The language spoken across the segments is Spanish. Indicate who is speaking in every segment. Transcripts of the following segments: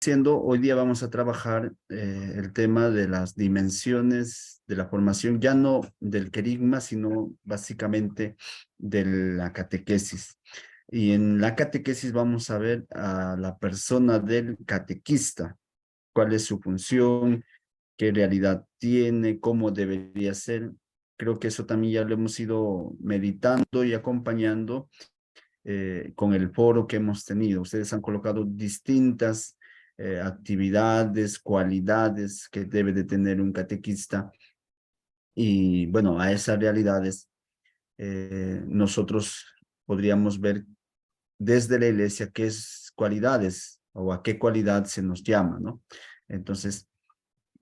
Speaker 1: Hoy día vamos a trabajar el tema de las dimensiones de la formación, ya no del querigma, sino básicamente de la catequesis. Y en la catequesis vamos a ver a la persona del catequista, cuál es su función, qué realidad tiene, cómo debería ser. Creo que eso también ya lo hemos ido meditando y acompañando con el foro que hemos tenido. Ustedes han colocado distintas actividades, cualidades que debe de tener un catequista y bueno, a esas realidades nosotros podríamos ver desde la iglesia qué es cualidades o a qué cualidad se nos llama, ¿no? Entonces,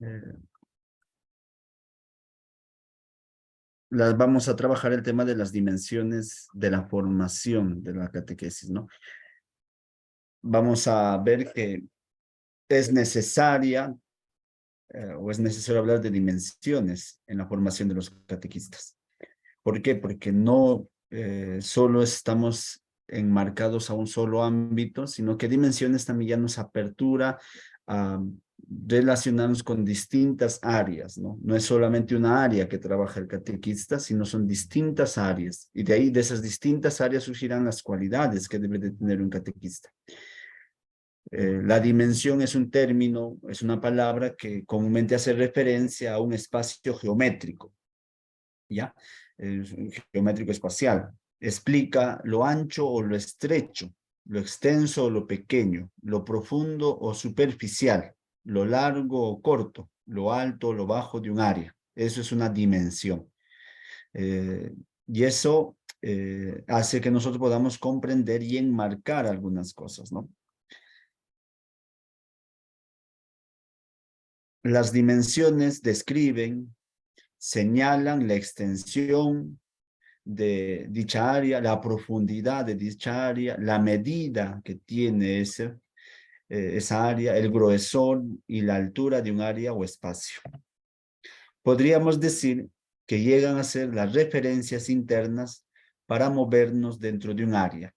Speaker 1: eh, vamos a trabajar el tema de las dimensiones de la formación de la catequesis, ¿no? Vamos a ver que es necesaria o es necesario hablar de dimensiones en la formación de los catequistas. ¿Por qué? Porque no solo estamos enmarcados a un solo ámbito, sino que dimensiones también ya nos apertura a relacionarnos con distintas áreas, ¿no? No es solamente una área que trabaja el catequista, sino son distintas áreas. Y de ahí, de esas distintas áreas, surgirán las cualidades que debe de tener un catequista. La dimensión es un término, es una palabra que comúnmente hace referencia a un espacio geométrico, ¿ya? Es un geométrico espacial. Explica lo ancho o lo estrecho, lo extenso o lo pequeño, lo profundo o superficial, lo largo o corto, lo alto o lo bajo de un área. Eso es una dimensión. Y eso hace que nosotros podamos comprender y enmarcar algunas cosas, ¿no? Las dimensiones describen, señalan la extensión de dicha área, la profundidad de dicha área, la medida que tiene esa área, el gruesor y la altura de un área o espacio. Podríamos decir que llegan a ser las referencias internas para movernos dentro de un área.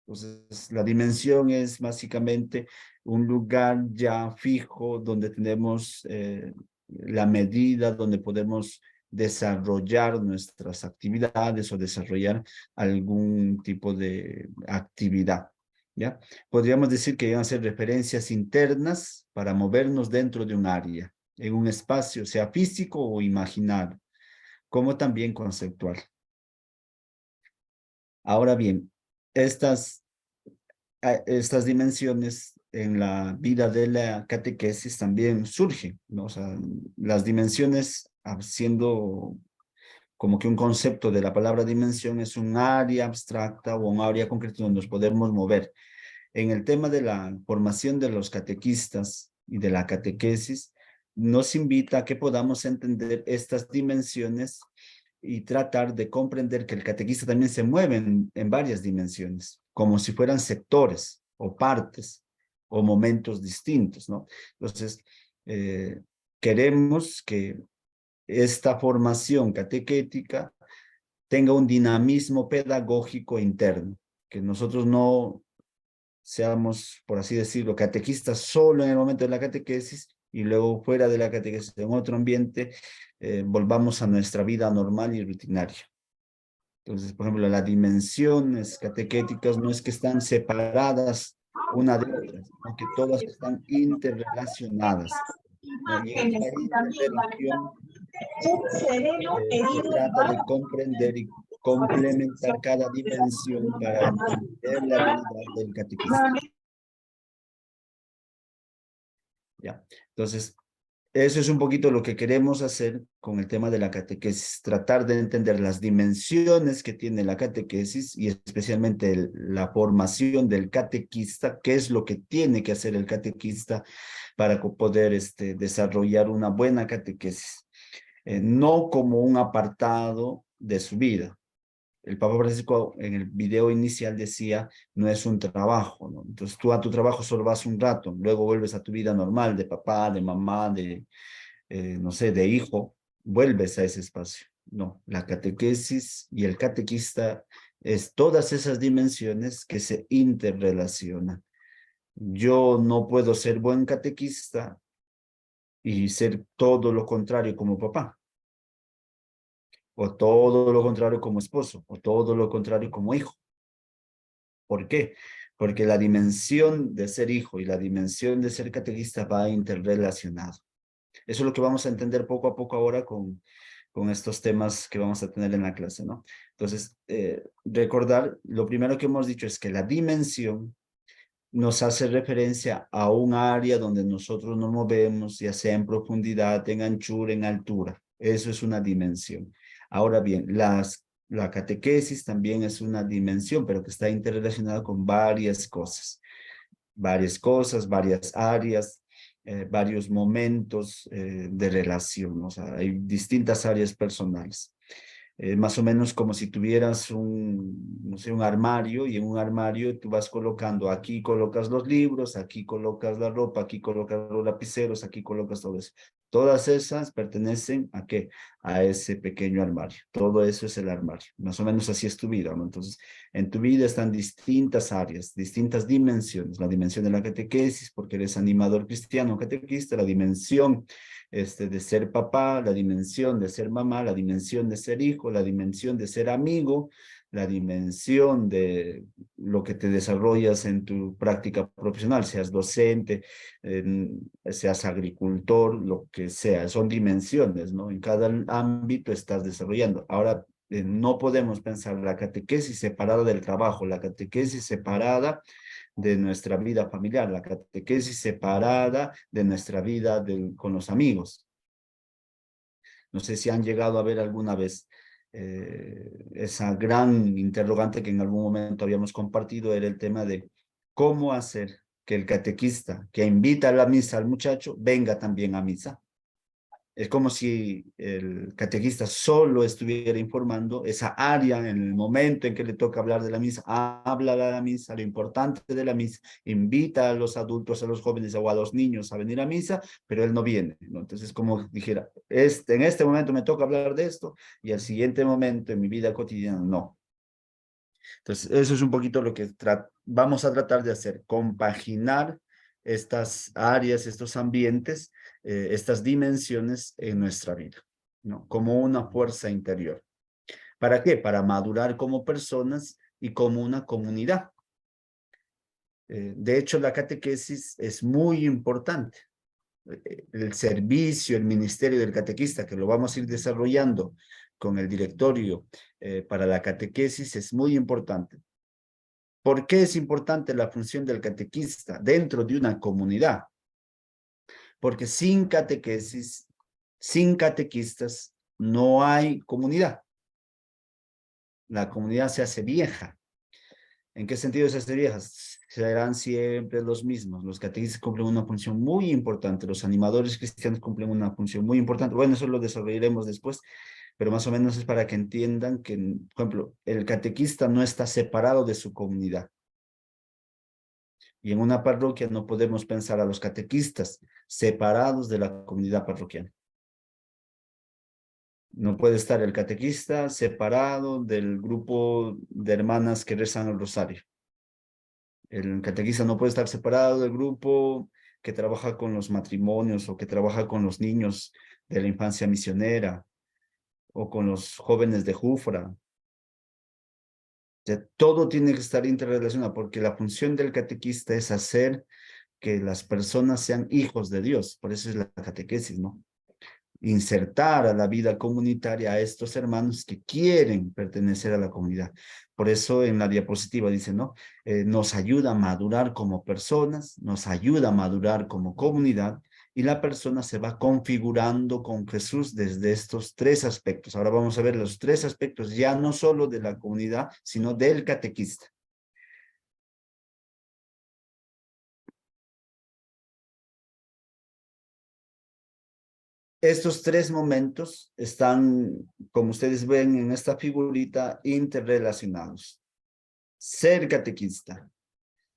Speaker 1: Entonces, la dimensión es básicamente un lugar ya fijo donde tenemos la medida, donde podemos desarrollar nuestras actividades o desarrollar algún tipo de actividad, ¿ya? Podríamos decir que van a ser referencias internas para movernos dentro de un área, en un espacio, sea físico o imaginario, como también conceptual. Ahora bien, estas dimensiones en la vida de la catequesis también surgen, ¿no? O sea, las dimensiones, siendo como que un concepto de la palabra dimensión, es un área abstracta o un área concreta donde nos podemos mover. En el tema de la formación de los catequistas y de la catequesis, nos invita a que podamos entender estas dimensiones y tratar de comprender que el catequista también se mueve en varias dimensiones, como si fueran sectores o partes o momentos distintos, ¿no? Entonces, queremos que esta formación catequética tenga un dinamismo pedagógico interno, que nosotros no seamos, por así decirlo, catequistas solo en el momento de la catequesis y luego fuera de la catequesis en otro ambiente, volvamos a nuestra vida normal y rutinaria. Entonces, por ejemplo, las dimensiones catequéticas no es que están separadas una de otra, sino que todas están interrelacionadas, ¿no? Y en esta interrelación se trata de comprender y complementar cada dimensión para entender la realidad del catequista. ¿Ya? Entonces, eso es un poquito lo que queremos hacer con el tema de la catequesis, tratar de entender las dimensiones que tiene la catequesis y especialmente la formación del catequista, qué es lo que tiene que hacer el catequista para poder desarrollar una buena catequesis, no como un apartado de su vida. El Papa Francisco en el video inicial decía, no es un trabajo, ¿no? Entonces tú a tu trabajo solo vas un rato, luego vuelves a tu vida normal de papá, de mamá, no sé, de hijo, vuelves a ese espacio. No, la catequesis y el catequista es todas esas dimensiones que se interrelacionan. Yo no puedo ser buen catequista y ser todo lo contrario como papá, o todo lo contrario como esposo, o todo lo contrario como hijo. ¿Por qué? Porque la dimensión de ser hijo y la dimensión de ser catequista va interrelacionado. Eso es lo que vamos a entender poco a poco ahora con estos temas que vamos a tener en la clase, ¿no? Entonces, recordar, lo primero que hemos dicho es que la dimensión nos hace referencia a un área donde nosotros nos movemos, ya sea en profundidad, en anchura, en altura. Eso es una dimensión. Ahora bien, la catequesis también es una dimensión, pero que está interrelacionada con varias cosas, varias áreas, varios momentos de relación. O sea, hay distintas áreas personales. Más o menos como si tuvieras no sé, un armario, y en un armario tú vas colocando, aquí colocas los libros, aquí colocas la ropa, aquí colocas los lapiceros, aquí colocas todo eso. Todas esas pertenecen ¿a qué? A ese pequeño armario. Todo eso es el armario. Más o menos así es tu vida, ¿no? Entonces, en tu vida están distintas áreas, distintas dimensiones. La dimensión de la catequesis, porque eres animador cristiano, catequista, la dimensión de ser papá, la dimensión de ser mamá, la dimensión de ser hijo, la dimensión de ser amigo, la dimensión de lo que te desarrollas en tu práctica profesional, seas docente, seas agricultor, lo que sea, son dimensiones, ¿no? En cada ámbito estás desarrollando. Ahora, no podemos pensar la catequesis separada del trabajo, la catequesis separada de nuestra vida familiar, la catequesis separada de nuestra vida con los amigos. No sé si han llegado a ver alguna vez esa gran interrogante que en algún momento habíamos compartido, era el tema de cómo hacer que el catequista que invita a la misa al muchacho venga también a misa. Es como si el catequista solo estuviera informando esa área en el momento en que le toca hablar de la misa, habla de la misa, lo importante de la misa, invita a los adultos, a los jóvenes o a los niños a venir a misa, pero él no viene, ¿no? Entonces, como dijera, en este momento me toca hablar de esto y al siguiente momento en mi vida cotidiana, no. Entonces, eso es un poquito lo que vamos a tratar de hacer, compaginar estas áreas, estos ambientes, estas dimensiones en nuestra vida, ¿no? Como una fuerza interior. ¿Para qué? Para madurar como personas y como una comunidad. De hecho, la catequesis es muy importante. El servicio, el ministerio del catequista, que lo vamos a ir desarrollando con el directorio para la catequesis, es muy importante. ¿Por qué es importante la función del catequista dentro de una comunidad? Porque sin catequesis, sin catequistas, no hay comunidad. La comunidad se hace vieja. ¿En qué sentido se hace vieja? Serán siempre los mismos. Los catequistas cumplen una función muy importante. Los animadores cristianos cumplen una función muy importante. Bueno, eso lo desarrollaremos después, pero más o menos es para que entiendan que, por ejemplo, el catequista no está separado de su comunidad. Y en una parroquia no podemos pensar a los catequistas separados de la comunidad parroquial. No puede estar el catequista separado del grupo de hermanas que rezan el rosario. El catequista no puede estar separado del grupo que trabaja con los matrimonios o que trabaja con los niños de la infancia misionera o con los jóvenes de Jufra. O sea, todo tiene que estar interrelacionado porque la función del catequista es hacer que las personas sean hijos de Dios. Por eso es la catequesis, ¿no? Insertar a la vida comunitaria a estos hermanos que quieren pertenecer a la comunidad. Por eso en la diapositiva dice, ¿no? Nos ayuda a madurar como personas, nos ayuda a madurar como comunidad, y la persona se va configurando con Jesús desde estos tres aspectos. Ahora vamos a ver los tres aspectos, ya no solo de la comunidad, sino del catequista. Estos tres momentos están, como ustedes ven en esta figurita, interrelacionados. Ser catequista,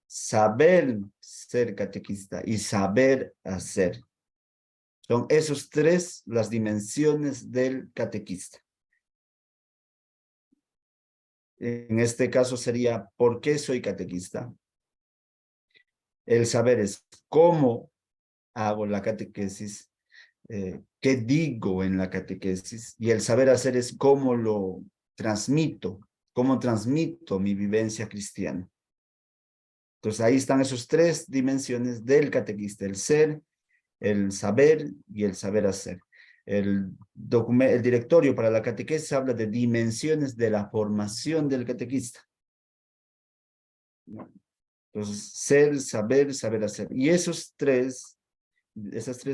Speaker 1: saber ser catequista y saber hacer. Son esos tres las dimensiones del catequista. En este caso sería, ¿por qué soy catequista? El saber es cómo hago la catequesis, qué digo en la catequesis, y el saber hacer es cómo transmito mi vivencia cristiana. Entonces ahí están esas tres dimensiones del catequista: el ser, el saber y el saber hacer. El directorio para la catequesis habla de dimensiones de la formación del catequista. Entonces, ser, saber, saber hacer. Y esas tres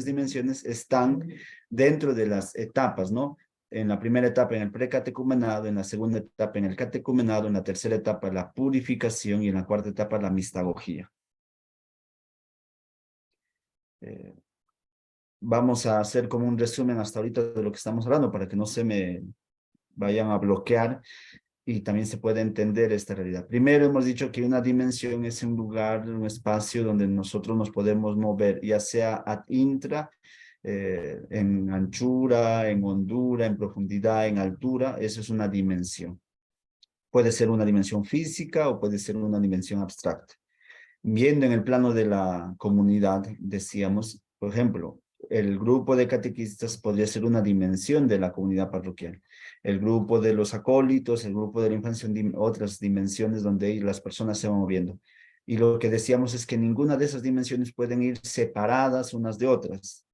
Speaker 1: dimensiones están dentro de las etapas, ¿no? En la primera etapa en el precatecumenado, en la segunda etapa en el catecumenado, en la tercera etapa la purificación y en la cuarta etapa la mistagogía. Vamos a hacer como un resumen hasta ahorita de lo que estamos hablando para que no se me vayan a bloquear y también se pueda entender esta realidad. Primero hemos dicho que una dimensión es un lugar, un espacio donde nosotros nos podemos mover, ya sea ad intra, en anchura, en hondura, en profundidad, en altura. Eso es una dimensión. Puede ser una dimensión física o puede ser una dimensión abstracta. Viendo en el plano de la comunidad, decíamos, por ejemplo, el grupo de catequistas podría ser una dimensión de la comunidad parroquial. El grupo de los acólitos, el grupo de la infancia, otras dimensiones donde las personas se van moviendo. Y lo que decíamos es que ninguna de esas dimensiones pueden ir separadas unas de otras.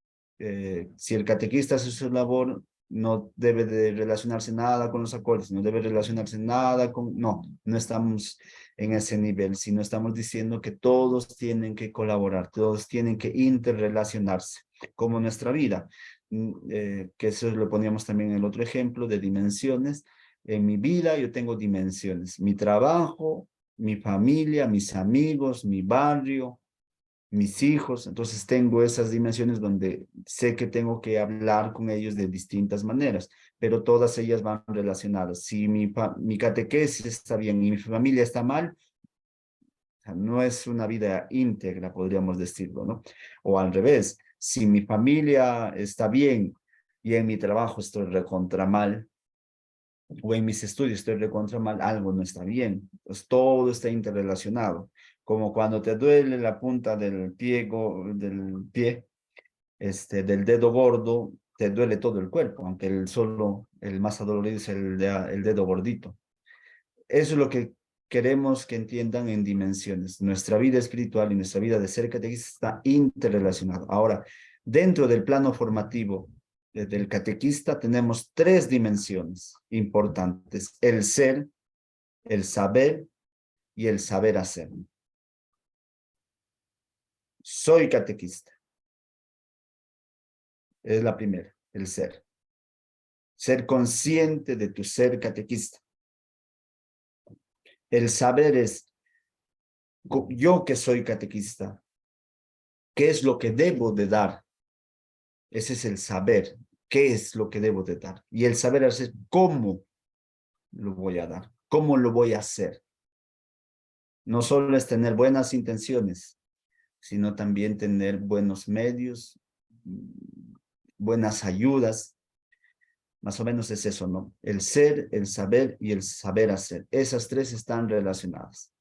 Speaker 1: Si el catequista hace su labor, no debe de relacionarse nada con los acólitos, no debe relacionarse nada con... No estamos en ese nivel, sino estamos diciendo que todos tienen que colaborar, todos tienen que interrelacionarse, como nuestra vida, que eso lo poníamos también en el otro ejemplo de dimensiones. En mi vida yo tengo dimensiones: mi trabajo, mi familia, mis amigos, mi barrio, mis hijos. Entonces tengo esas dimensiones donde sé que tengo que hablar con ellos de distintas maneras, pero todas ellas van relacionadas. Si mi catequesis está bien y mi familia está mal, no es una vida íntegra, podríamos decirlo, ¿no? O al revés, si mi familia está bien y en mi trabajo estoy recontra mal, o en mis estudios estoy recontra mal, algo no está bien. Pues todo está interrelacionado. Como cuando te duele la punta del pie, del dedo gordo, te duele todo el cuerpo, aunque el más adolorido es el dedo gordito. Eso es lo que queremos que entiendan en dimensiones. Nuestra vida espiritual y nuestra vida de ser catequista está interrelacionada. Ahora, dentro del plano formativo del catequista tenemos tres dimensiones importantes: el ser, el saber y el saber hacer. Soy catequista. Es la primera, el ser. Ser consciente de tu ser catequista. El saber es, yo que soy catequista, ¿qué es lo que debo de dar? Ese es el saber, qué es lo que debo de dar. Y el saber hacer, cómo lo voy a dar, cómo lo voy a hacer. No solo es tener buenas intenciones, sino también tener buenos medios, buenas ayudas. Más o menos es eso, ¿no? El ser, el saber y el saber hacer. Esas tres están relacionadas.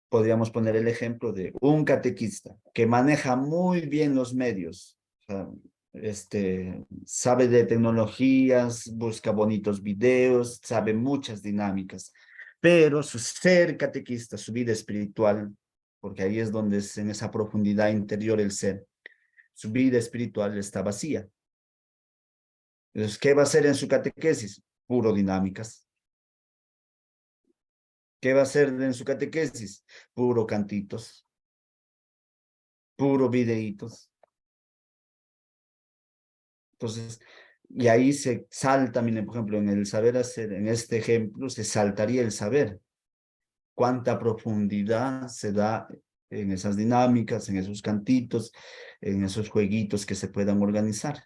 Speaker 1: Podríamos poner el ejemplo de un catequista que maneja muy bien los medios, o sea, sabe de tecnologías, busca bonitos videos, sabe muchas dinámicas, pero su ser catequista, su vida espiritual, porque ahí es donde es en esa profundidad interior el ser, su vida espiritual está vacía. Entonces, ¿qué va a hacer en su catequesis? Puro dinámicas. ¿Qué va a hacer en su catequesis? Puro cantitos, puro videitos. Entonces, y ahí se salta, miren, por ejemplo, en el saber hacer, en este ejemplo, se saltaría el saber. Cuánta profundidad se da en esas dinámicas, en esos cantitos, en esos jueguitos que se puedan organizar.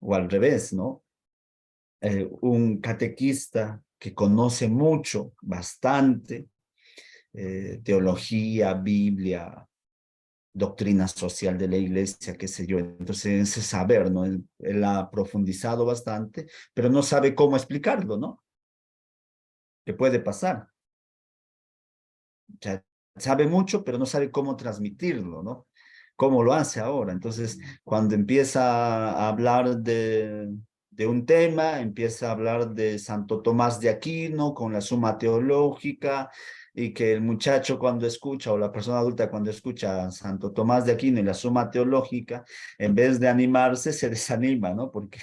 Speaker 1: O al revés, ¿no? Un catequista que conoce mucho, bastante, teología, Biblia, doctrina social de la iglesia, qué sé yo. Entonces, ese saber, ¿no? Él ha profundizado bastante, pero no sabe cómo explicarlo, ¿no? ¿Qué puede pasar? sea, sabe mucho, pero no sabe cómo transmitirlo, ¿no? Cómo lo hace ahora. Entonces, cuando empieza a hablar de un tema, empieza a hablar de Santo Tomás de Aquino con la Suma Teológica, y que el muchacho cuando escucha, o la persona adulta cuando escucha a Santo Tomás de Aquino y la Suma Teológica, en vez de animarse, se desanima, ¿no? Porque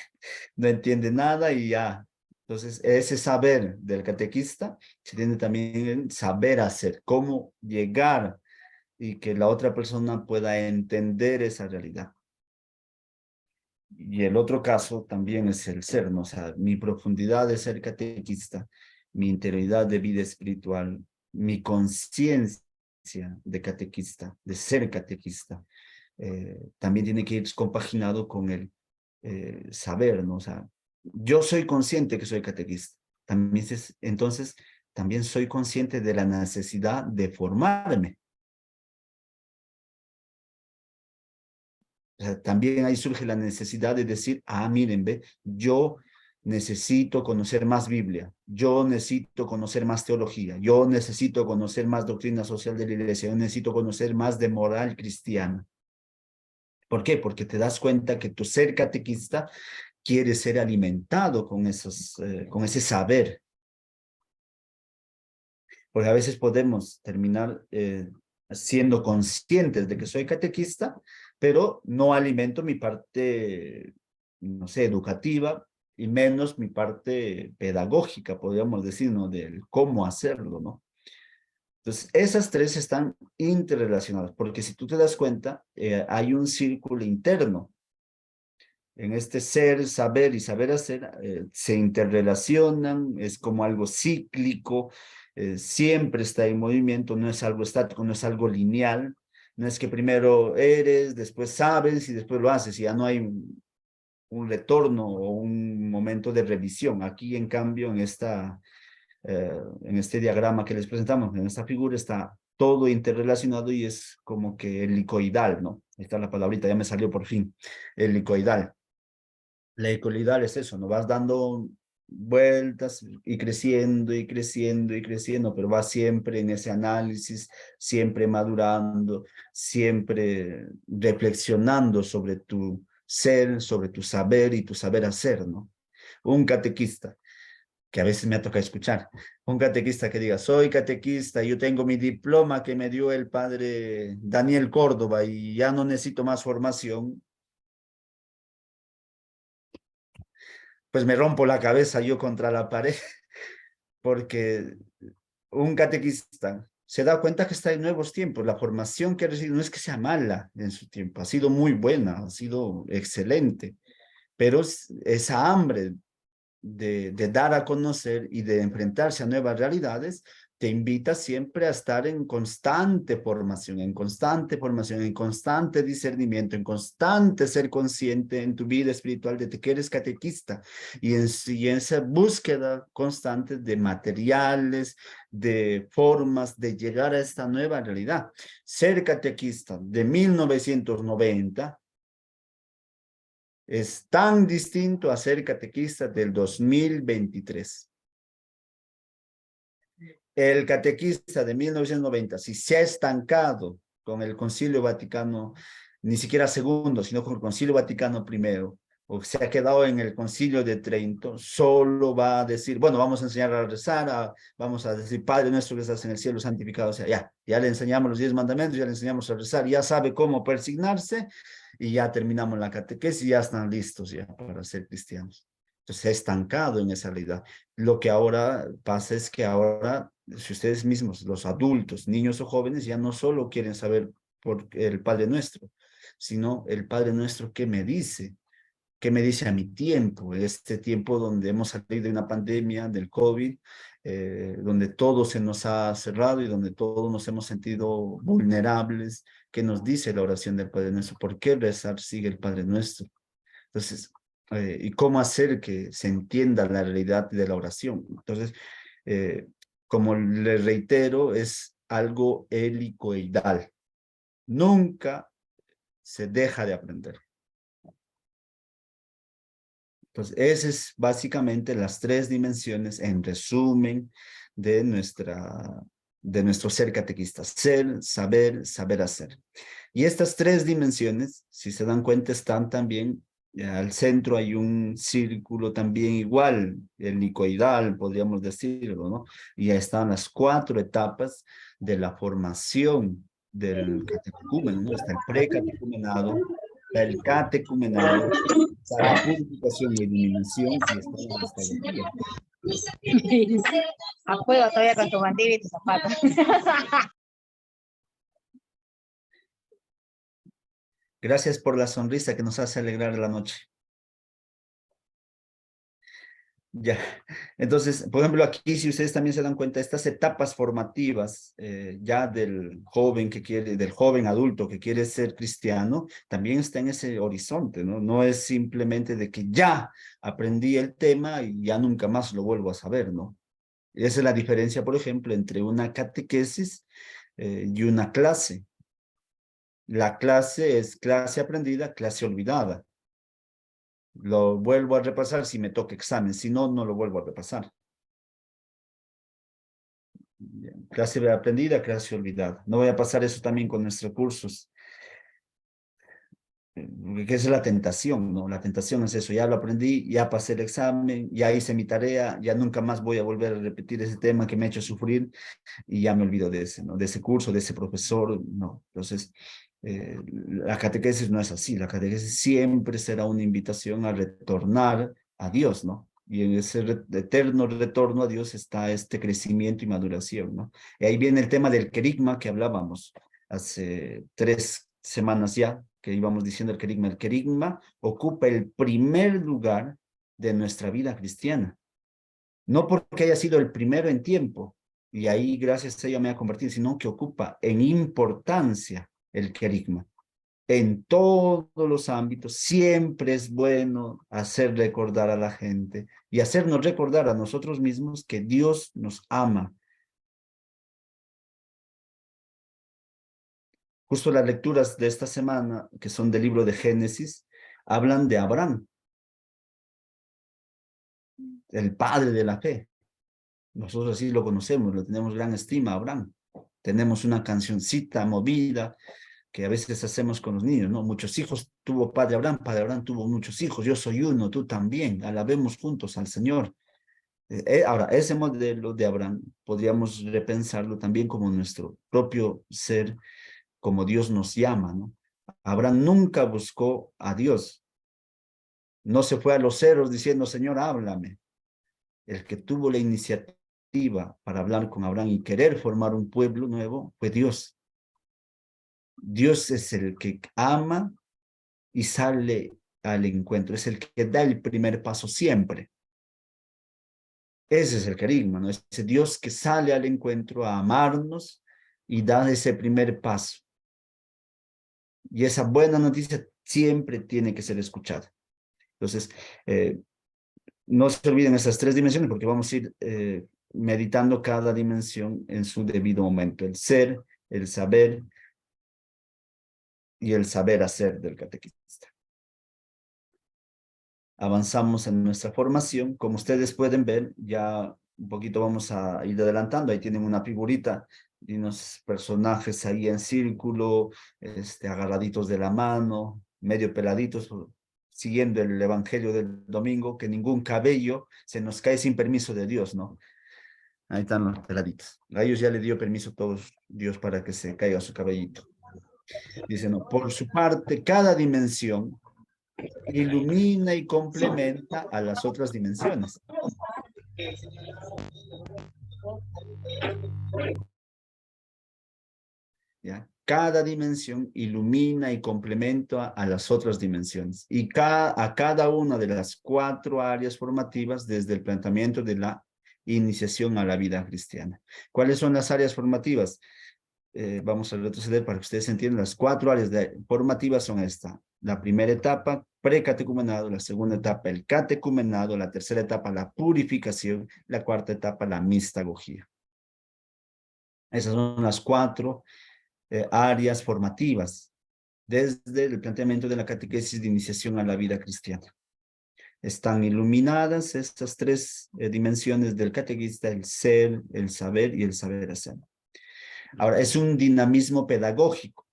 Speaker 1: no entiende nada y ya. Entonces, ese saber del catequista se tiene también saber hacer, cómo llegar y que la otra persona pueda entender esa realidad. Y el otro caso también es el ser, ¿no? O sea, mi profundidad de ser catequista, mi interioridad de vida espiritual, mi conciencia de catequista, de ser catequista, también tiene que ir compaginado con el saber, ¿no? O sea, yo soy consciente que soy catequista. También entonces, también soy consciente de la necesidad de formarme. O sea, también ahí surge la necesidad de decir, ah, miren, ve, yo necesito conocer más Biblia, yo necesito conocer más teología, yo necesito conocer más doctrina social de la iglesia, yo necesito conocer más de moral cristiana. ¿Por qué? Porque te das cuenta que tu ser catequista quiere ser alimentado con ese saber. Porque a veces podemos terminar siendo conscientes de que soy catequista, pero no alimento mi parte, no sé, educativa y menos mi parte pedagógica, podríamos decir, ¿no? Del cómo hacerlo, ¿no? Entonces, esas tres están interrelacionadas, porque si tú te das cuenta, hay un círculo interno. En este ser, saber y saber hacer, se interrelacionan, es como algo cíclico, siempre está en movimiento, no es algo estático, no es algo lineal, no es que primero eres, después sabes y después lo haces, y ya no hay un retorno o un momento de revisión. Aquí, en cambio, en este diagrama que les presentamos, en esta figura, está todo interrelacionado y es como que helicoidal, ¿no? Ahí está la palabrita, ya me salió por fin, helicoidal. La ecualidad es eso, no vas dando vueltas y creciendo y creciendo y creciendo, pero vas siempre en ese análisis, siempre madurando, siempre reflexionando sobre tu ser, sobre tu saber y tu saber hacer, ¿no? Un catequista, que a veces me ha tocado escuchar, un catequista que diga, soy catequista, yo tengo mi diploma que me dio el padre Daniel Córdoba y ya no necesito más formación, pues me rompo la cabeza yo contra la pared, porque un catequista se da cuenta que está en nuevos tiempos. La formación que ha recibido no es que sea mala en su tiempo, ha sido muy buena, ha sido excelente, pero esa hambre de dar a conocer y de enfrentarse a nuevas realidades, te invita siempre a estar en constante formación, en constante formación, en constante discernimiento, en constante ser consciente en tu vida espiritual de que eres catequista y en esa búsqueda constante de materiales, de formas de llegar a esta nueva realidad. Ser catequista de 1990 es tan distinto a ser catequista del 2023. El catequista de 1990, si se ha estancado con el Concilio Vaticano, ni siquiera segundo, sino con el Concilio Vaticano primero, o se ha quedado en el Concilio de Trento, solo va a decir, bueno, vamos a enseñar a rezar, vamos a decir, Padre nuestro que estás en el cielo, santificado sea. Ya le enseñamos los 10 mandamientos, ya le enseñamos a rezar, ya sabe cómo persignarse, y ya terminamos la catequesis y ya están listos ya para ser cristianos. Entonces se ha estancado en esa realidad. Lo que ahora pasa es que ahora, si ustedes mismos, los adultos, niños o jóvenes, ya no solo quieren saber por el Padre Nuestro, sino el Padre Nuestro qué me dice a mi tiempo, este tiempo donde hemos salido de una pandemia del COVID, donde todo se nos ha cerrado y donde todos nos hemos sentido vulnerables. ¿Qué nos dice la oración del Padre Nuestro? ¿Por qué rezar sigue el Padre Nuestro? Entonces, y cómo hacer que se entienda la realidad de la oración. Entonces, eh, como le reitero, es algo helicoidal. Nunca se deja de aprender. Entonces, esas es básicamente las tres dimensiones en resumen de de nuestro ser catequista. Ser, saber hacer. Y estas tres dimensiones, si se dan cuenta, están también, al centro hay un círculo también igual, el nicoidal, podríamos decirlo, ¿no? Y ahí están las cuatro etapas de la formación del catecúmeno, ¿no? Está el precatecumenado, está el catecumenado, está la purificación y eliminación y está la mistagogía.
Speaker 2: A fuego todavía con tu mandil y tus zapatos.
Speaker 1: Gracias por la sonrisa que nos hace alegrar la noche. Ya, entonces, por ejemplo, aquí si ustedes también se dan cuenta, estas etapas formativas ya del joven que quiere, del joven adulto que quiere ser cristiano, también está en ese horizonte, ¿no? No es simplemente de que ya aprendí el tema y ya nunca más lo vuelvo a saber, ¿no? Esa es la diferencia, por ejemplo, entre una catequesis y una clase. La clase es clase aprendida, clase olvidada. Lo vuelvo a repasar si me toca examen, si no, no lo vuelvo a repasar. Bien. Clase aprendida, clase olvidada. No voy a pasar eso también con nuestros cursos, que es la tentación, ¿no? La tentación es eso, ya lo aprendí, ya pasé el examen, ya hice mi tarea, ya nunca más voy a volver a repetir ese tema que me ha hecho sufrir y ya me olvido de ese, ¿no? De ese curso, de ese profesor, no. Entonces, la catequesis no es así, la catequesis siempre será una invitación a retornar a Dios, ¿no? Y en ese eterno retorno a Dios está este crecimiento y maduración, ¿no? Y ahí viene el tema del querigma que hablábamos hace 3 semanas ya, que íbamos diciendo el querigma. El querigma ocupa el primer lugar de nuestra vida cristiana. No porque haya sido el primero en tiempo, y ahí gracias a ello me ha convertido, sino que ocupa en importancia el querigma. En todos los ámbitos, siempre es bueno hacer recordar a la gente y hacernos recordar a nosotros mismos que Dios nos ama. Justo las lecturas de esta semana, que son del libro de Génesis, hablan de Abraham, el padre de la fe. Nosotros así lo conocemos, lo tenemos gran estima, Abraham. Tenemos una cancioncita movida que a veces hacemos con los niños, ¿no? Muchos hijos tuvo padre Abraham tuvo muchos hijos, yo soy uno, tú también, alabemos juntos al Señor. Ahora, ese modelo de Abraham podríamos repensarlo también como nuestro propio ser, como Dios nos llama, ¿no? Abraham nunca buscó a Dios, no se fue a los ceros diciendo, Señor, háblame. El que tuvo la iniciativa para hablar con Abraham y querer formar un pueblo nuevo fue Dios. Dios es el que ama y sale al encuentro, es el que da el primer paso siempre. Ese es el carisma, ¿no? Ese Dios que sale al encuentro a amarnos y da ese primer paso. Y esa buena noticia siempre tiene que ser escuchada. Entonces, no se olviden esas 3 dimensiones porque vamos a ir meditando cada dimensión en su debido momento. El ser, el saber y el saber hacer del catequista. Avanzamos en nuestra formación. Como ustedes pueden ver, ya un poquito vamos a ir adelantando. Ahí tienen una figurita de unos personajes ahí en círculo, agarraditos de la mano, medio peladitos, siguiendo el evangelio del domingo, que ningún cabello se nos cae sin permiso de Dios, ¿no? Ahí están los peladitos. A ellos ya le dio permiso a todos Dios para que se caiga su cabellito. Dice, no, por su parte, cada dimensión ilumina y complementa a las otras dimensiones. ¿Ya? Cada dimensión ilumina y complementa a las otras dimensiones. Y a cada una de las 4 áreas formativas desde el planteamiento de la iniciación a la vida cristiana. ¿Cuáles son las áreas formativas? Vamos a retroceder para que ustedes entiendan. Las 4 áreas formativas son esta. La primera etapa, precatecumenado. La segunda etapa, el catecumenado. La tercera etapa, la purificación. La cuarta etapa, la mistagogía. Esas son las 4 áreas formativas desde el planteamiento de la catequesis de iniciación a la vida cristiana. Están iluminadas estas 3 dimensiones del catequista, el ser, el saber y el saber hacer. Ahora, es un dinamismo pedagógico.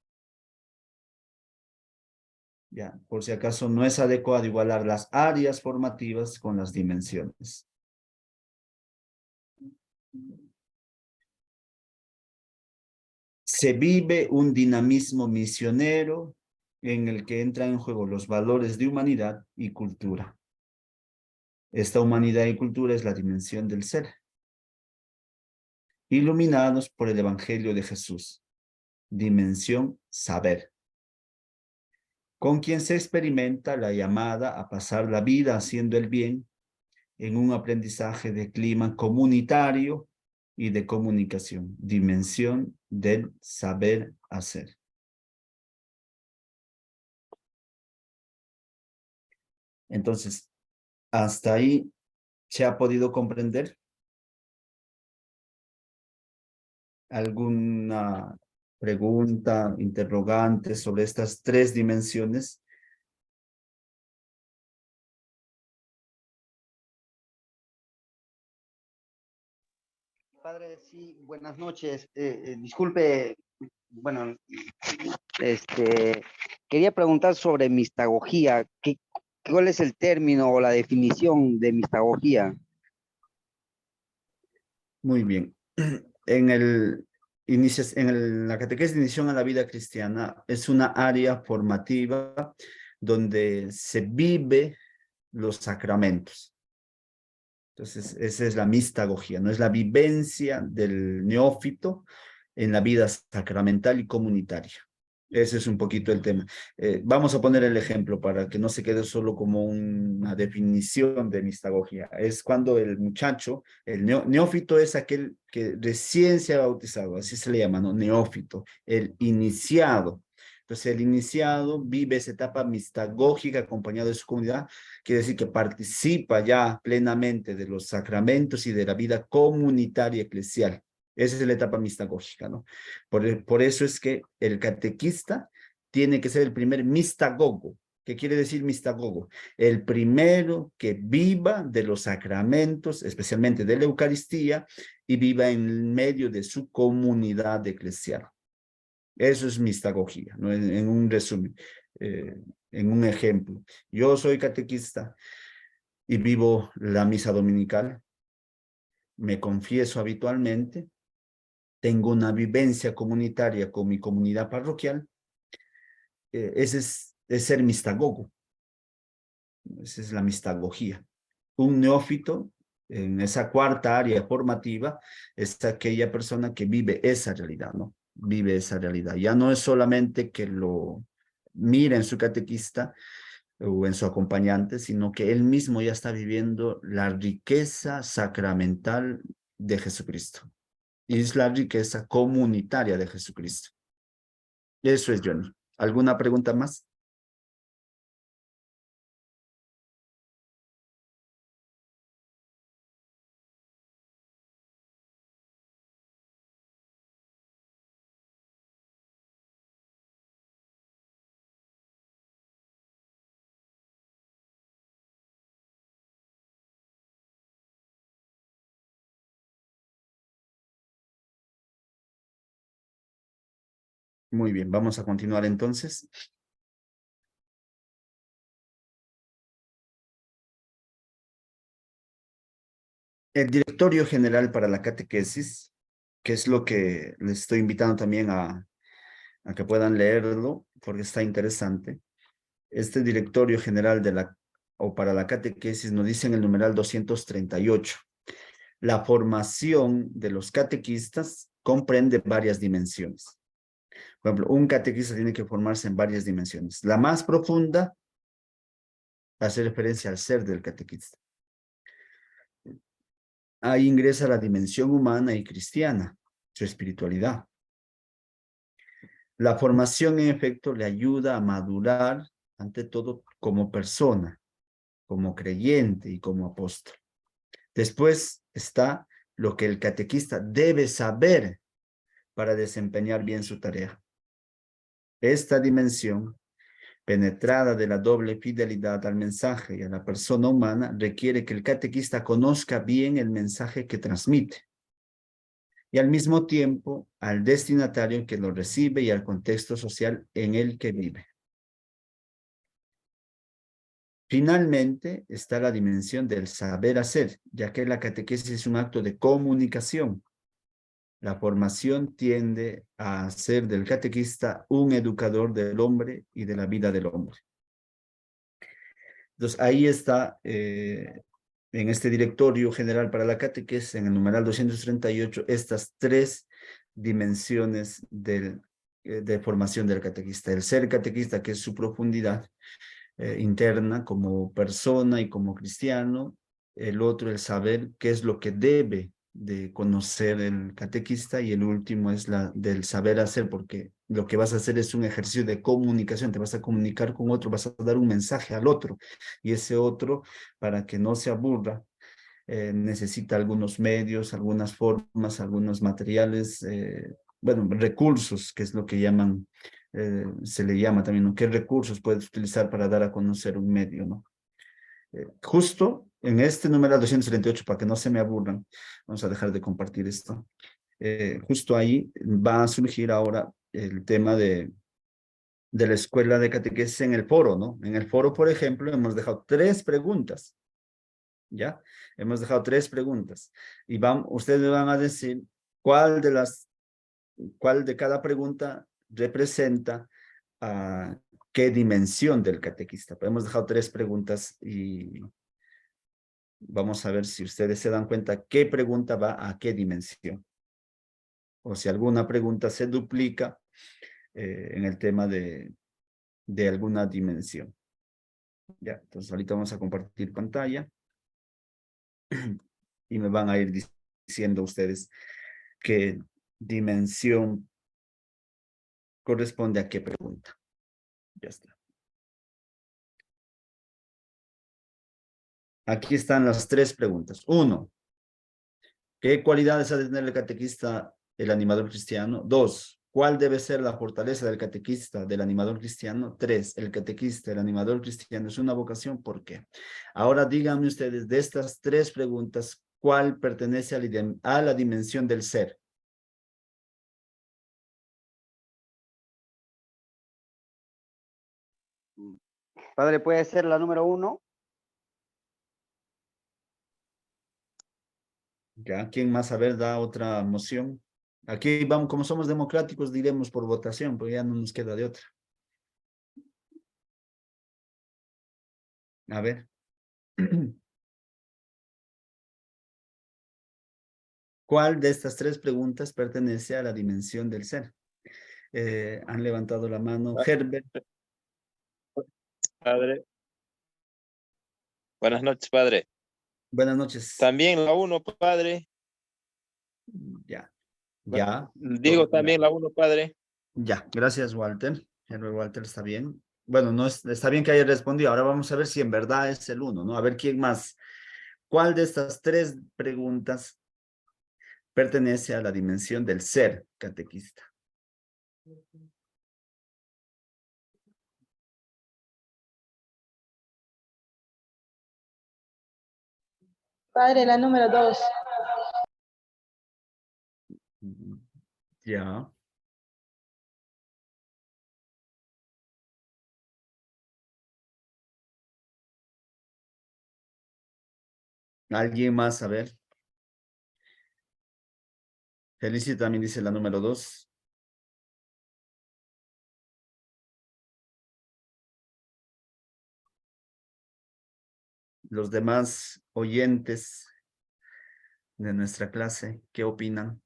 Speaker 1: Ya, por si acaso no es adecuado igualar las áreas formativas con las dimensiones. Se vive un dinamismo misionero en el que entran en juego los valores de humanidad y cultura. Esta humanidad y cultura es la dimensión del ser, iluminados por el Evangelio de Jesús, dimensión saber, con quien se experimenta la llamada a pasar la vida haciendo el bien en un aprendizaje de clima comunitario y de comunicación, dimensión del saber hacer. Entonces, hasta ahí se ha podido comprender. ¿Alguna pregunta, interrogante sobre estas tres dimensiones?
Speaker 3: Padre, sí, buenas noches. Disculpe, bueno, quería preguntar sobre mistagogía. ¿Cuál es el término o la definición de mistagogía?
Speaker 1: Muy bien. La catequesis de iniciación a la vida cristiana es una área formativa donde se vive los sacramentos. Entonces, esa es la mistagogía, no es la vivencia del neófito en la vida sacramental y comunitaria. Ese es un poquito el tema. Vamos a poner el ejemplo para que no se quede solo como una definición de mistagogía. Es cuando el muchacho, el neófito es aquel que recién se ha bautizado, así se le llama, ¿no? Neófito, el iniciado. Entonces, el iniciado vive esa etapa mistagógica acompañado de su comunidad, quiere decir que participa ya plenamente de los sacramentos y de la vida comunitaria eclesial. Esa es la etapa mistagógica, ¿no? Por eso es que el catequista tiene que ser el primer mistagogo. ¿Qué quiere decir mistagogo? El primero que viva de los sacramentos, especialmente de la Eucaristía, y viva en medio de su comunidad eclesial. Eso es mistagogía, ¿no? En un resumen, en un ejemplo. Yo soy catequista y vivo la misa dominical, me confieso habitualmente, tengo una vivencia comunitaria con mi comunidad parroquial, ese es ser mistagogo, esa es la mistagogía. Un neófito en esa cuarta área formativa es aquella persona que vive esa realidad, ¿no? Vive esa realidad. Ya no es solamente que lo mira en su catequista o en su acompañante, sino que él mismo ya está viviendo la riqueza sacramental de Jesucristo. Y es la riqueza comunitaria de Jesucristo. Eso es, Johnny. ¿Alguna pregunta más? Muy bien, vamos a continuar entonces. El Directorio General para la Catequesis, que es lo que les estoy invitando también a que puedan leerlo, porque está interesante. Este Directorio General o para la Catequesis nos dice en el numeral 238. La formación de los catequistas comprende varias dimensiones. Por ejemplo, un catequista tiene que formarse en varias dimensiones. La más profunda hace referencia al ser del catequista. Ahí ingresa la dimensión humana y cristiana, su espiritualidad. La formación, en efecto, le ayuda a madurar, ante todo, como persona, como creyente y como apóstol. Después está lo que el catequista debe saber para desempeñar bien su tarea. Esta dimensión, penetrada de la doble fidelidad al mensaje y a la persona humana, requiere que el catequista conozca bien el mensaje que transmite. y al mismo tiempo al destinatario que lo recibe y al contexto social en el que vive. Finalmente está la dimensión del saber hacer, ya que la catequesis es un acto de comunicación. La formación tiende a hacer del catequista un educador del hombre y de la vida del hombre. Entonces, ahí está, en este directorio general para la catequesis, en el numeral 238, estas tres dimensiones de formación del catequista. El ser catequista, que es su profundidad interna como persona y como cristiano. El otro, el saber qué es lo que debe de conocer el catequista, y el último es la del saber hacer, porque lo que vas a hacer es un ejercicio de comunicación, te vas a comunicar con otro, vas a dar un mensaje al otro, y ese otro, para que no se aburra, necesita algunos medios, algunas formas, algunos materiales, bueno, recursos, que es lo que llaman, se le llama también, ¿no? ¿Qué recursos puedes utilizar para dar a conocer un medio, ¿no? Justo en este número 238, para que no se me aburran, vamos a dejar de compartir esto. Justo ahí va a surgir ahora el tema de la escuela de catequesis en el foro, ¿no? En el foro, por ejemplo, hemos dejado 3 preguntas, ¿ya? Hemos dejado 3 preguntas, y ustedes me van a decir cuál de cada pregunta representa a qué dimensión del catequista. Hemos dejado 3 preguntas y vamos a ver si ustedes se dan cuenta qué pregunta va a qué dimensión. O si alguna pregunta se duplica en el tema de alguna dimensión. Ya, entonces ahorita vamos a compartir pantalla y me van a ir diciendo ustedes qué dimensión corresponde a qué pregunta. Ya está. Aquí están las 3 preguntas. 1, ¿qué cualidades ha de tener el catequista, el animador cristiano? 2, ¿cuál debe ser la fortaleza del catequista, del animador cristiano? 3, el catequista, el animador cristiano, ¿es una vocación? ¿Por qué? Ahora díganme ustedes, de estas 3 preguntas, ¿cuál pertenece a la dimensión del ser?
Speaker 3: Padre, ¿puede ser la número 1?
Speaker 1: ¿Ya? ¿Quién más? A ver, da otra moción. Aquí vamos, como somos democráticos, diremos por votación, porque ya no nos queda de otra. A ver. ¿Cuál de estas 3 preguntas pertenece a la dimensión del ser? Han levantado la mano. Herbert,
Speaker 4: Padre. Buenas noches, padre.
Speaker 1: buenas noches.
Speaker 4: También la 1, padre.
Speaker 1: Ya, ya.
Speaker 4: Digo también la 1, padre.
Speaker 1: Ya, gracias, Walter. Herbert Walter está bien. Bueno, no está bien que haya respondido. Ahora vamos a ver si en verdad es el 1, ¿no? A ver quién más. ¿Cuál de estas 3 preguntas pertenece a la dimensión del ser catequista?
Speaker 2: Padre, la número 2.
Speaker 1: Ya. ¿Alguien más? A ver. Felicia también dice la número 2. Los demás oyentes de nuestra clase, ¿qué opinan?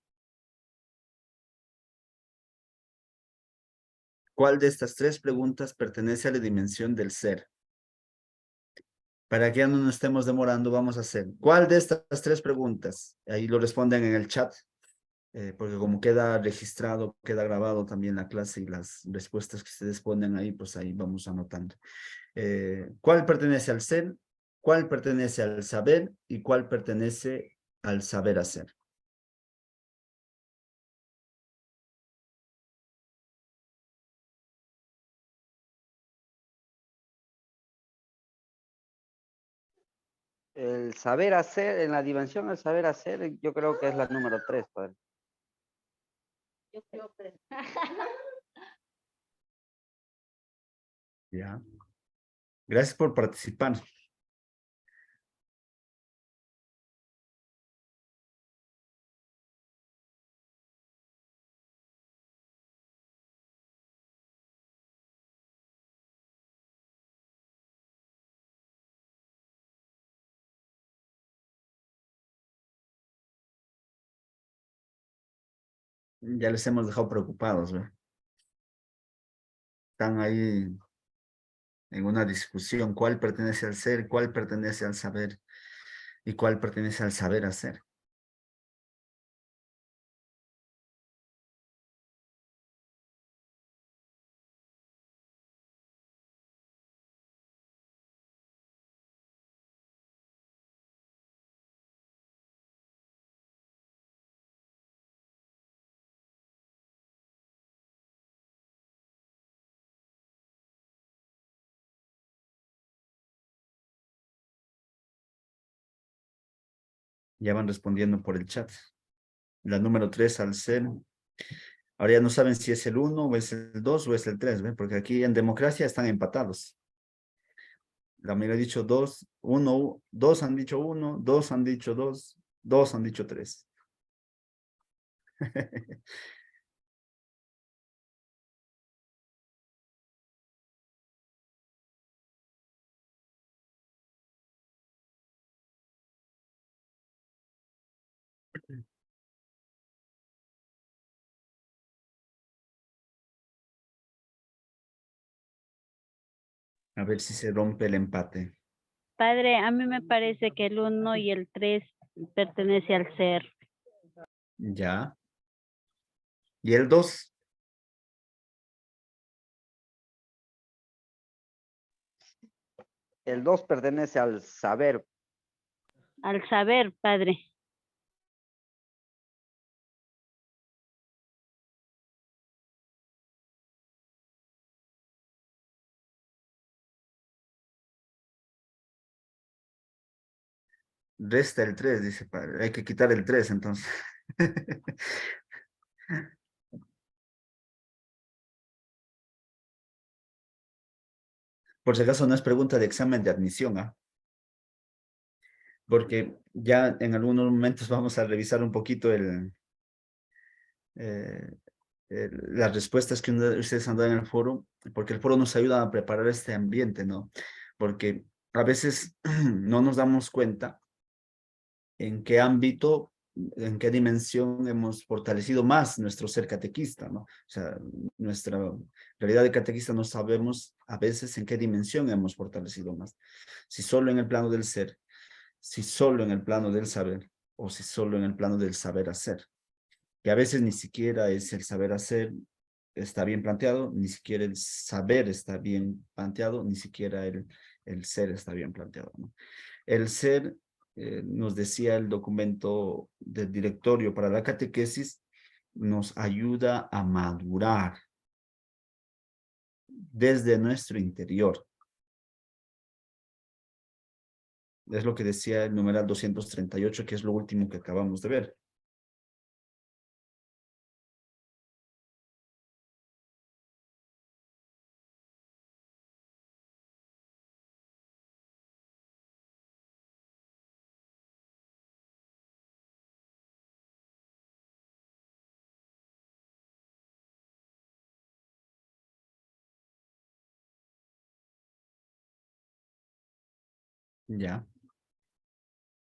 Speaker 1: ¿Cuál de estas 3 preguntas pertenece a la dimensión del ser? Para que ya no nos estemos demorando, vamos a hacer. ¿Cuál de estas 3 preguntas? Ahí lo responden en el chat, porque como queda registrado, queda grabado también la clase y las respuestas que ustedes ponen ahí, pues ahí vamos anotando. ¿Cuál pertenece al ser? ¿Cuál pertenece al saber? ¿Y cuál pertenece al saber hacer?
Speaker 3: El saber hacer, en la dimensión del saber hacer, yo creo que es la número 3, padre.
Speaker 1: Ya. Gracias por participar. Ya les hemos dejado preocupados, ¿ve? Están ahí en una discusión, cuál pertenece al ser, cuál pertenece al saber y cuál pertenece al saber hacer. Ya van respondiendo por el chat. La número 3 al ser. Ahora ya no saben si es el 1 o es el 2 o es el 3, ¿ven? Porque aquí en democracia están empatados. La amiga ha dicho 2, 1, 2 han dicho 1, 2 han dicho 2, 2 han dicho 3. A ver si se rompe el empate.
Speaker 5: Padre, a mí me parece que el 1 y el 3 pertenece al ser.
Speaker 1: Ya. ¿Y el 2?
Speaker 3: El 2 pertenece al saber.
Speaker 5: Al saber, padre.
Speaker 1: Resta el 3, dice padre. Hay que quitar el 3 entonces. Por si acaso no es pregunta de examen de admisión, ¿ah? Porque ya en algunos momentos vamos a revisar un poquito eh, las respuestas que ustedes han dado en el foro, porque el foro nos ayuda a preparar este ambiente, ¿no? Porque a veces no nos damos cuenta en qué ámbito, en qué dimensión hemos fortalecido más nuestro ser catequista, ¿no? O sea, nuestra realidad de catequista no sabemos a veces en qué dimensión hemos fortalecido más. Si solo en el plano del ser, si solo en el plano del saber, o si solo en el plano del saber hacer. Que a veces ni siquiera es el saber hacer está bien planteado, ni siquiera el saber está bien planteado, ni siquiera el ser está bien planteado, ¿no? El ser, nos decía el documento del directorio para la catequesis, nos ayuda a madurar desde nuestro interior. Es lo que decía el numeral 238, que es lo último que acabamos de ver. Ya.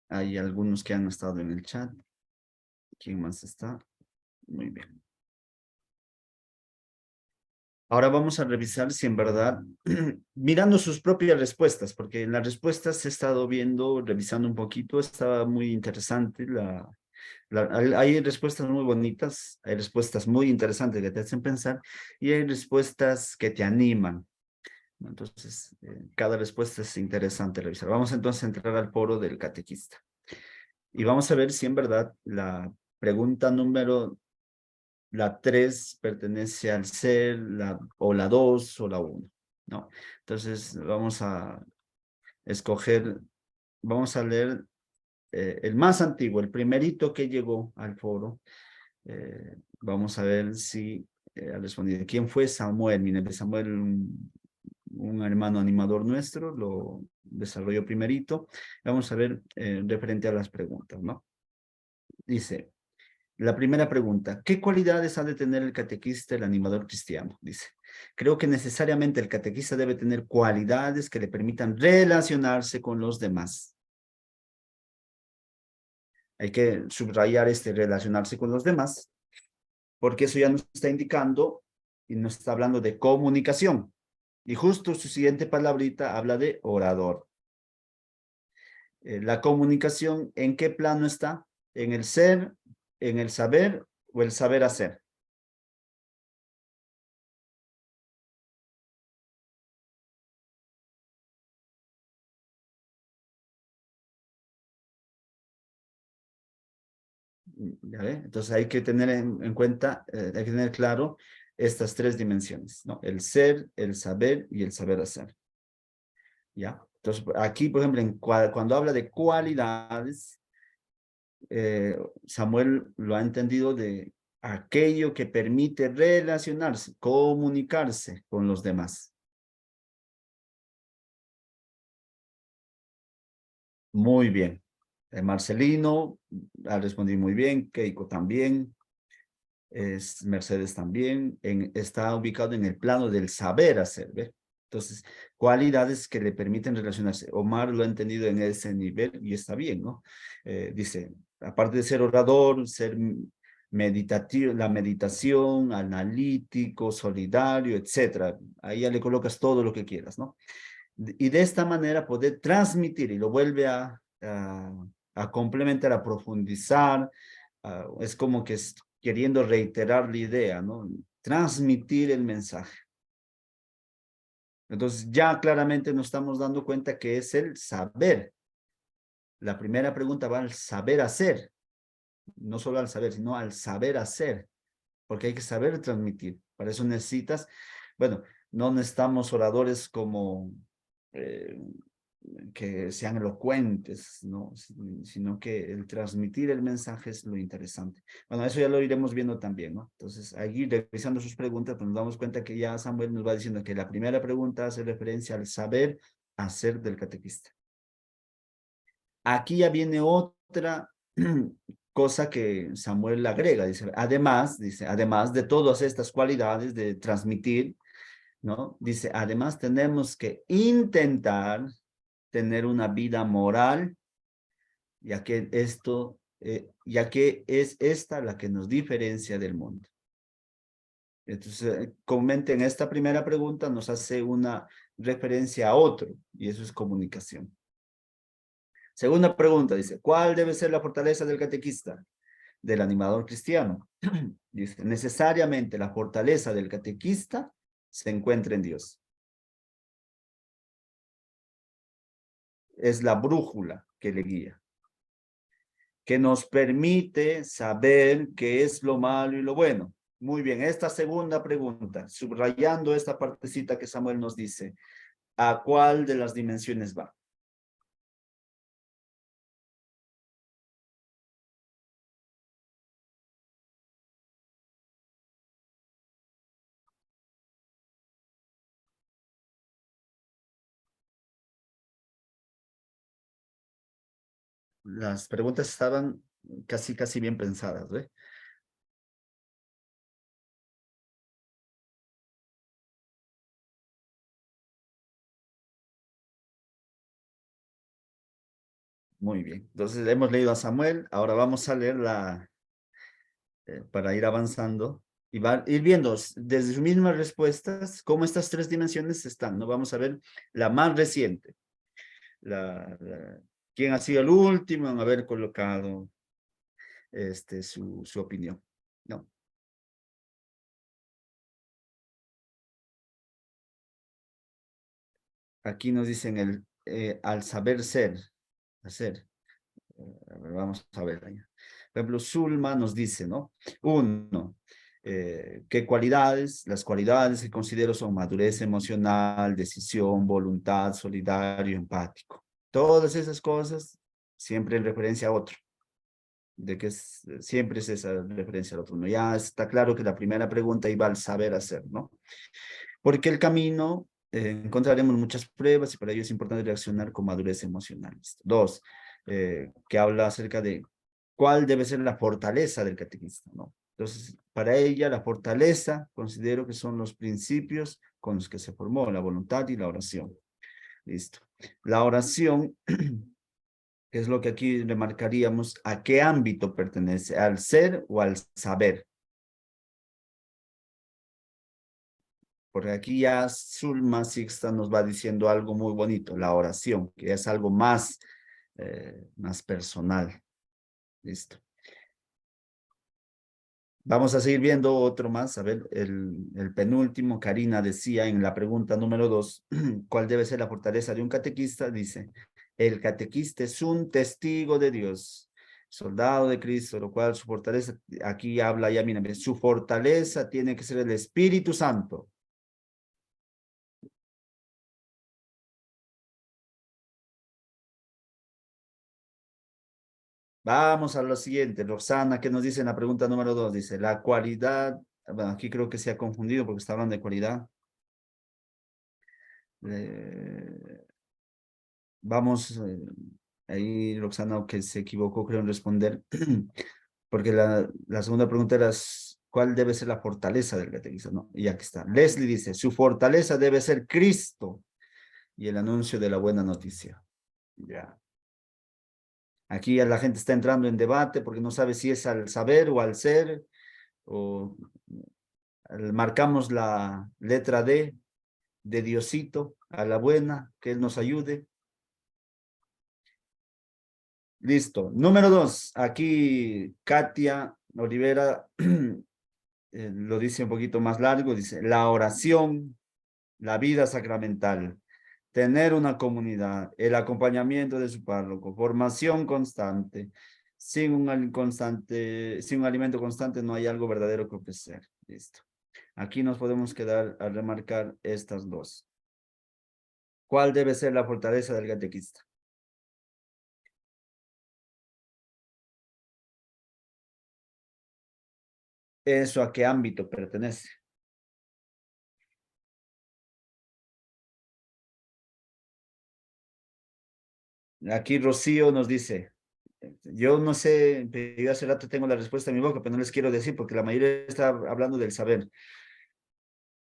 Speaker 1: Hay algunos que han estado en el chat. ¿Quién más está? Muy bien. Ahora vamos a revisar si en verdad, mirando sus propias respuestas, porque en las respuestas he estado viendo, revisando un poquito, estaba muy interesante. Hay respuestas muy bonitas, hay respuestas muy interesantes que te hacen pensar y hay respuestas que te animan. Entonces, cada respuesta es interesante revisar. Vamos entonces a entrar al foro del catequista. Y vamos a ver si en verdad la pregunta número, la 3 pertenece al ser, o la 2 o la 1, ¿no? Entonces vamos a escoger, vamos a leer el más antiguo, el primerito que llegó al foro, Vamos a ver si ha respondido. ¿Quién fue Samuel? Miren, Samuel, un hermano animador nuestro, lo desarrolló primerito. Vamos a ver referente a las preguntas, ¿no? Dice, la primera pregunta, ¿qué cualidades ha de tener el catequista, el animador cristiano? Dice, creo que necesariamente el catequista debe tener cualidades que le permitan relacionarse con los demás. Hay que subrayar relacionarse con los demás, porque eso ya nos está indicando y nos está hablando de comunicación. Y justo su siguiente palabrita habla de orador. La comunicación, ¿en qué plano está? ¿En el ser, en el saber o el saber hacer? ¿Ya ve? Entonces hay que tener en cuenta, hay que tener claro estas tres dimensiones, ¿no? El ser, el saber y el saber hacer. ¿Ya? Entonces aquí, por ejemplo, cuando habla de cualidades, Samuel lo ha entendido de aquello que permite relacionarse, comunicarse con los demás. Muy bien. Marcelino ha respondido muy bien, Keiko también, Mercedes también, está ubicado en el plano del saber hacer, ¿ve? Entonces, cualidades que le permiten relacionarse. Omar lo ha entendido en ese nivel y está bien, ¿no? Dice, aparte de ser orador, ser meditativo, la meditación, analítico, solidario, etcétera. Ahí ya le colocas todo lo que quieras, ¿no? Y de esta manera poder transmitir, y lo vuelve a complementar, a profundizar, es como que queriendo reiterar la idea, ¿no? Transmitir el mensaje. Entonces ya claramente nos estamos dando cuenta que es el saber. La primera pregunta va al saber hacer, no solo al saber, sino al saber hacer, porque hay que saber transmitir. Para eso necesitas, bueno, no necesitamos oradores como que sean elocuentes, ¿no? Sino que el transmitir el mensaje es lo interesante. Bueno, eso ya lo iremos viendo también, ¿no? Entonces, aquí revisando sus preguntas, pues nos damos cuenta que ya Samuel nos va diciendo que la primera pregunta hace referencia al saber hacer del catequista. Aquí ya viene otra cosa que Samuel agrega, dice, además de todas estas cualidades de transmitir, ¿no? Dice, además tenemos que intentar tener una vida moral, ya que ya que es esta la que nos diferencia del mundo. Entonces, comenten esta primera pregunta, nos hace una referencia a otro, y eso es comunicación. Segunda pregunta, dice, ¿cuál debe ser la fortaleza del catequista? Del animador cristiano. Dice, necesariamente la fortaleza del catequista se encuentra en Dios. Es la brújula que le guía, que nos permite saber qué es lo malo y lo bueno. Muy bien, esta segunda pregunta, subrayando esta partecita que Samuel nos dice, ¿a cuál de las dimensiones va? Las preguntas estaban casi bien pensadas, ¿ve? Muy bien. Entonces hemos leído a Samuel, ahora vamos a leer para ir avanzando y va a ir viendo desde sus mismas respuestas cómo estas tres dimensiones están, ¿no? Vamos a ver la más reciente. Quién ha sido el último en haber colocado su opinión, ¿no? Aquí nos dicen al saber ser, hacer. A ver, vamos a ver. Por ejemplo, Zulma nos dice, ¿no? Uno, ¿qué cualidades? Las cualidades que considero son madurez emocional, decisión, voluntad, solidario, empático. Todas esas cosas siempre en referencia a otro. de que siempre es esa referencia al otro, ¿no? Ya está claro que la primera pregunta iba al saber hacer, ¿no? Porque el camino encontraremos muchas pruebas y para ello es importante reaccionar con madurez emocional. Dos, que habla acerca de cuál debe ser la fortaleza del catequista, ¿no? Entonces, para ella la fortaleza considero que son los principios con los que se formó la voluntad y la oración. Listo. La oración, que es lo que aquí remarcaríamos, ¿a qué ámbito pertenece? ¿Al ser o al saber? Porque aquí ya Zulma Sixta nos va diciendo algo muy bonito, la oración, que es algo más, más personal. Listo. Vamos a seguir viendo otro más. A ver, el penúltimo, Karina decía en la pregunta número 2, ¿cuál debe ser la fortaleza de un catequista? Dice, el catequista es un testigo de Dios, soldado de Cristo, lo cual su fortaleza, aquí habla ya, mira, su fortaleza tiene que ser el Espíritu Santo. Vamos a lo siguiente, Roxana, ¿qué nos dice en la pregunta número 2? Dice, la cualidad, bueno, aquí creo que se ha confundido porque está hablando de cualidad. Vamos, ahí Roxana que se equivocó creo en responder, porque la segunda pregunta era, ¿cuál debe ser la fortaleza del catequista? ¿No? Y aquí está. Leslie dice, su fortaleza debe ser Cristo y el anuncio de la buena noticia. Ya. Aquí ya la gente está entrando en debate porque no sabe si es al saber o al ser, o marcamos la letra D de Diosito, a la buena, que Él nos ayude. Listo. Número 2, aquí Katia Olivera lo dice un poquito más largo, dice, la oración, la vida sacramental, tener una comunidad, el acompañamiento de su párroco, formación constante, sin un alimento constante no hay algo verdadero que ofrecer. Listo. Aquí nos podemos quedar a remarcar estas dos. ¿Cuál debe ser la fortaleza del catequista? ¿Eso a qué ámbito pertenece? Aquí Rocío nos dice, yo no sé, yo hace rato tengo la respuesta en mi boca, pero no les quiero decir porque la mayoría está hablando del saber.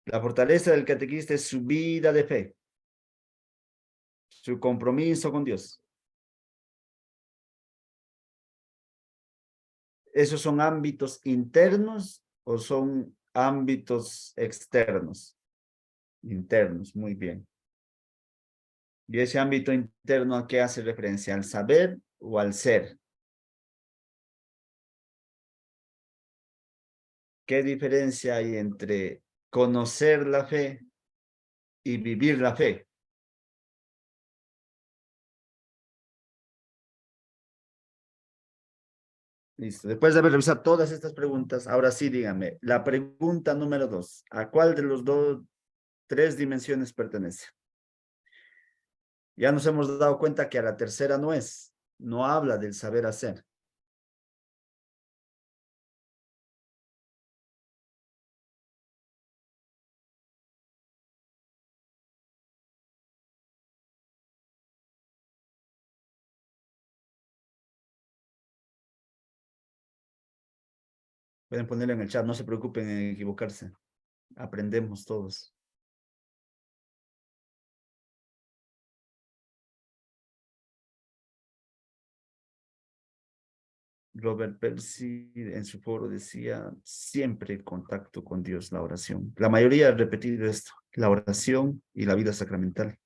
Speaker 1: La fortaleza del catequista es su vida de fe, su compromiso con Dios. ¿Esos son ámbitos internos o son ámbitos externos? Internos, muy bien. ¿Y ese ámbito interno a qué hace referencia? ¿Al saber o al ser? ¿Qué diferencia hay entre conocer la fe y vivir la fe? Listo. Después de haber revisado todas estas preguntas, ahora sí dígame, la pregunta número 2, ¿a cuál de los tres dimensiones pertenece? Ya nos hemos dado cuenta que a la tercera no habla del saber hacer. Pueden ponerlo en el chat, no se preocupen en equivocarse. Aprendemos todos. Robert Percy en su foro decía, siempre contacto con Dios, la oración. La mayoría ha repetido esto, la oración y la vida sacramental.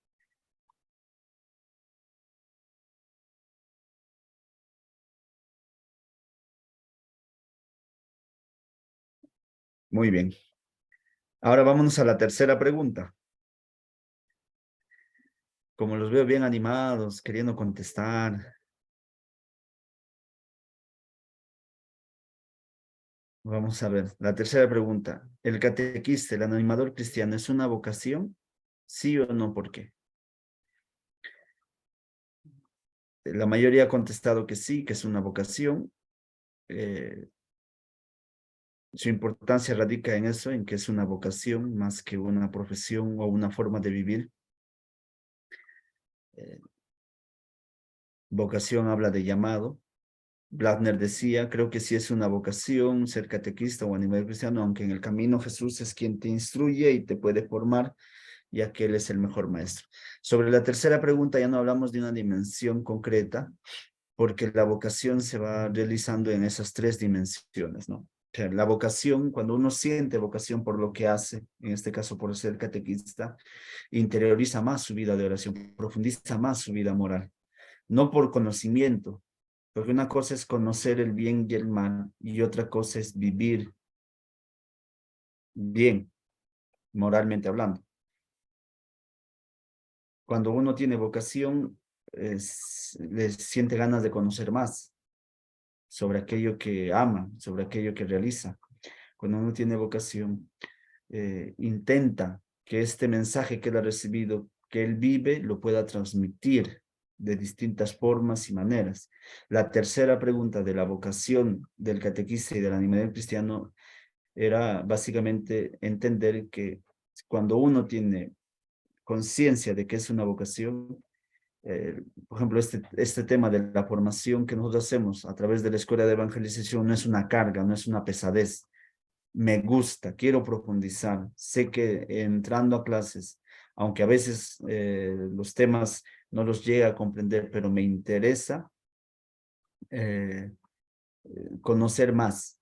Speaker 1: Muy bien. Ahora vámonos a la tercera pregunta. Como los veo bien animados, queriendo contestar. Vamos a ver, la tercera pregunta. ¿El catequista, el animador cristiano, es una vocación? ¿Sí o no? ¿Por qué? La mayoría ha contestado que sí, que es una vocación. su importancia radica en eso, en que es una vocación más que una profesión o una forma de vivir. Vocación habla de llamado. Blatner decía, creo que sí es una vocación ser catequista o animal cristiano, aunque en el camino Jesús es quien te instruye y te puede formar, ya que Él es el mejor maestro. Sobre la tercera pregunta ya no hablamos de una dimensión concreta, porque la vocación se va realizando en esas tres dimensiones, ¿no? O sea, la vocación, cuando uno siente vocación por lo que hace, en este caso por ser catequista, interioriza más su vida de oración, profundiza más su vida moral, no por conocimiento, porque una cosa es conocer el bien y el mal, y otra cosa es vivir bien, moralmente hablando. Cuando uno tiene vocación, le siente ganas de conocer más sobre aquello que ama, sobre aquello que realiza. Cuando uno tiene vocación, intenta que este mensaje que él ha recibido, que él vive, lo pueda transmitir de distintas formas y maneras. La tercera pregunta de la vocación del catequista y del animador cristiano era básicamente entender que cuando uno tiene conciencia de que es una vocación, por ejemplo, este tema de la formación que nosotros hacemos a través de la escuela de evangelización no es una carga, no es una pesadez. Me gusta, quiero profundizar. Sé que entrando a clases, aunque a veces los temas no los llega a comprender, pero me interesa conocer más,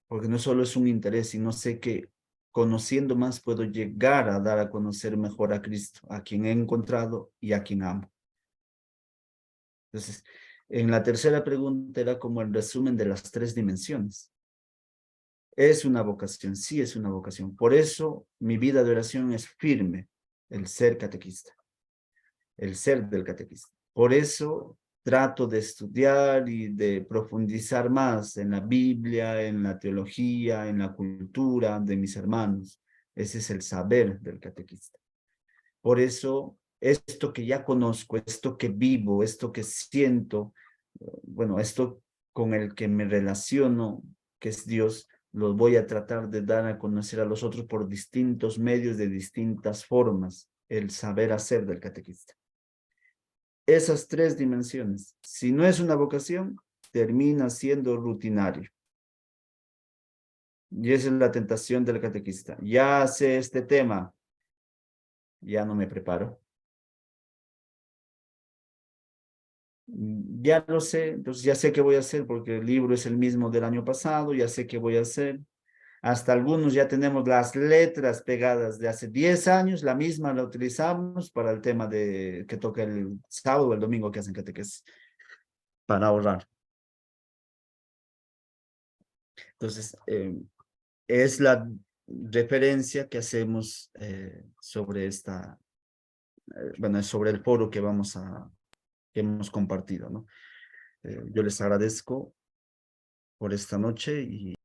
Speaker 1: porque no solo es un interés, sino sé que conociendo más puedo llegar a dar a conocer mejor a Cristo, a quien he encontrado y a quien amo. Entonces, en la tercera pregunta era como el resumen de las tres dimensiones. Es una vocación, sí es una vocación. Por eso mi vida de oración es firme, el ser catequista, el ser del catequista. Por eso trato de estudiar y de profundizar más en la Biblia, en la teología, en la cultura de mis hermanos. Ese es el saber del catequista. Por eso, esto que ya conozco, esto que vivo, esto que siento, bueno, esto con el que me relaciono, que es Dios, lo voy a tratar de dar a conocer a los otros por distintos medios, de distintas formas, el saber hacer del catequista. Esas tres dimensiones, si no es una vocación, termina siendo rutinario. Y esa es la tentación del catequista. Ya sé este tema, ya no me preparo. Ya lo sé, entonces ya sé qué voy a hacer porque el libro es el mismo del año pasado, ya sé qué voy a hacer. Hasta algunos ya tenemos las letras pegadas de hace 10 años, la misma la utilizamos para el tema de que toca el sábado o el domingo que hacen catequesis, para ahorrar. Entonces, es la referencia que hacemos sobre esta, bueno, sobre el foro que que hemos compartido, ¿no? Yo les agradezco por esta noche y